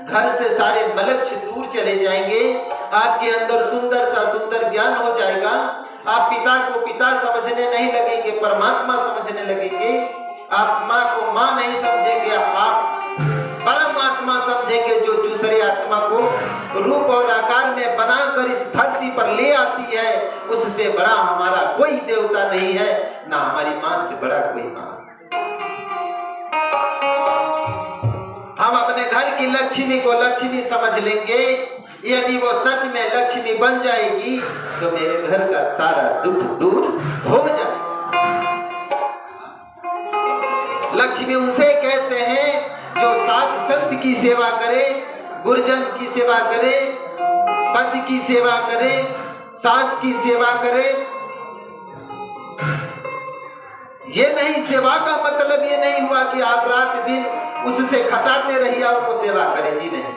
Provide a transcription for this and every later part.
घर से सारे मलक्ष्य दूर चले जाएंगे, आपके अंदर सुंदर सा सुंदर ज्ञान हो जाएगा। आप पिता को पिता समझने नहीं लगेंगे, परमात्मा समझने लगेंगे। आप माँ को माँ नहीं समझेंगे, आप परमात्मा समझेंगे, जो दूसरे आत्मा को रूप और आकार में बनाकर इस धरती पर ले आती है। उससे बड़ा हमारा कोई देवता नहीं है, ना हमारी माँ से बड़ा कोई माँ। हम अपने घर की लक्ष्मी को लक्ष्मी समझ लेंगे। यदि वो सच में लक्ष्मी बन जाएगी तो मेरे घर का सारा दुख दूर हो जाएगा। लक्ष्मी उसे कहते हैं जो साध संत की सेवा करे, गुरुजन की सेवा करे, पति की सेवा करे, सास की सेवा करे। ये नहीं, सेवा का मतलब ये नहीं हुआ कि आप रात दिन उससे खटाते रहिए और वो सेवा करे, जी नहीं।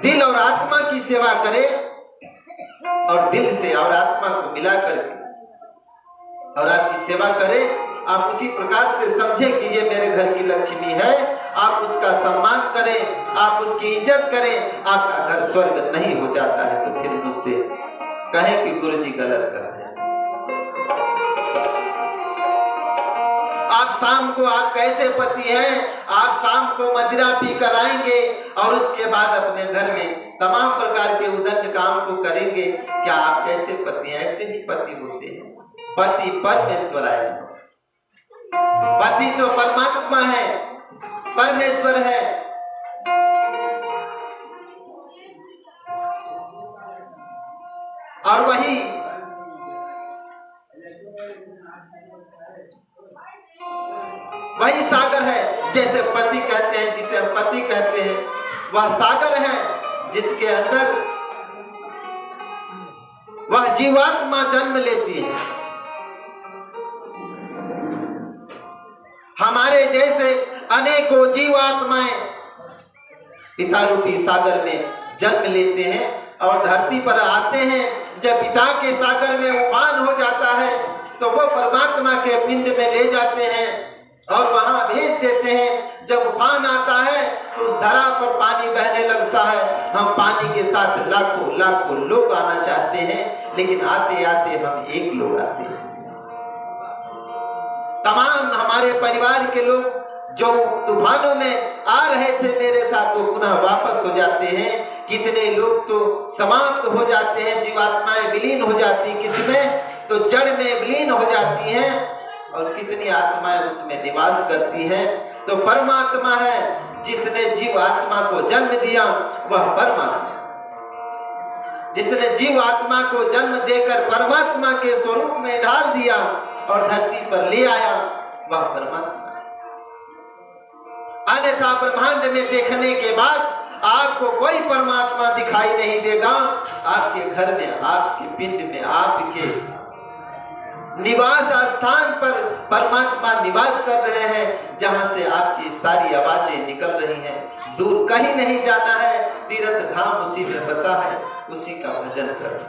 दिल और आत्मा की सेवा करे और दिल से और आत्मा को मिला करके और आपकी सेवा करे। आप उसी प्रकार से समझें कि ये मेरे घर की लक्ष्मी है। आप उसका सम्मान करें, आप उसकी इज्जत करें, आपका घर स्वर्ग नहीं हो जाता है तो फिर मुझसे कहें कि गुरुजी गलत कर रहे हैं। आप शाम को, आप कैसे पति हैं, आप शाम को मदिरा पी कर आएंगे और उसके बाद अपने घर में तमाम प्रकार के उदंड काम को करेंगे। क्या आप कैसे पति हैं? ऐसे ही पति होते हैं। पति परमेश्वर है, पति तो परमात्मा है, परमेश्वर है। और वही सागर है, जैसे पति कहते हैं, जिसे हम पति कहते हैं, वह सागर है जिसके अंदर वह जीवात्मा जन्म लेती है। हमारे जैसे अनेकों जीवात्माएं पिता रूपी सागर में जन्म लेते हैं और धरती पर आते हैं। जब पिता के सागर में उफान हो जाता है तो वो परमात्मा के पिंड में ले जाते हैं और वहां भेज देते हैं। जब उफान आता है तो उस धरा पर पानी बहने लगता है। हम पानी के साथ लाखों लाखों लोग आना चाहते हैं, लेकिन आते आते हम एक लोग आते हैं। तमाम हमारे परिवार के लोग जो तूफानों में आ रहे थे मेरे साथ, वो पुनः वापस हो जाते हैं। कितने लोग तो समाप्त हो जाते हैं, जीवात्माएं विलीन हो जाती, किसमें तो जड़ में विलीन हो जाती हैं, और कितनी आत्माएं उसमें निवास करती हैं। तो परमात्मा है जिसने जीव आत्मा को जन्म दिया, वह परमात्मा। जिसने जीव आत्मा को जन्म देकर परमात्मा के स्वरूप में ढाल दिया और धरती पर ले आया, वह परमात्मा। अन्यथा ब्रह्मांड में देखने के बाद आपको कोई परमात्मा दिखाई नहीं देगा। आपके घर में, आपके पिंड में, आपके निवास स्थान पर परमात्मा निवास कर रहे हैं, जहां से आपकी सारी आवाजें निकल रही हैं। दूर कहीं नहीं जाना है, तीर्थ धाम उसी में बसा है, उसी का भजन करो।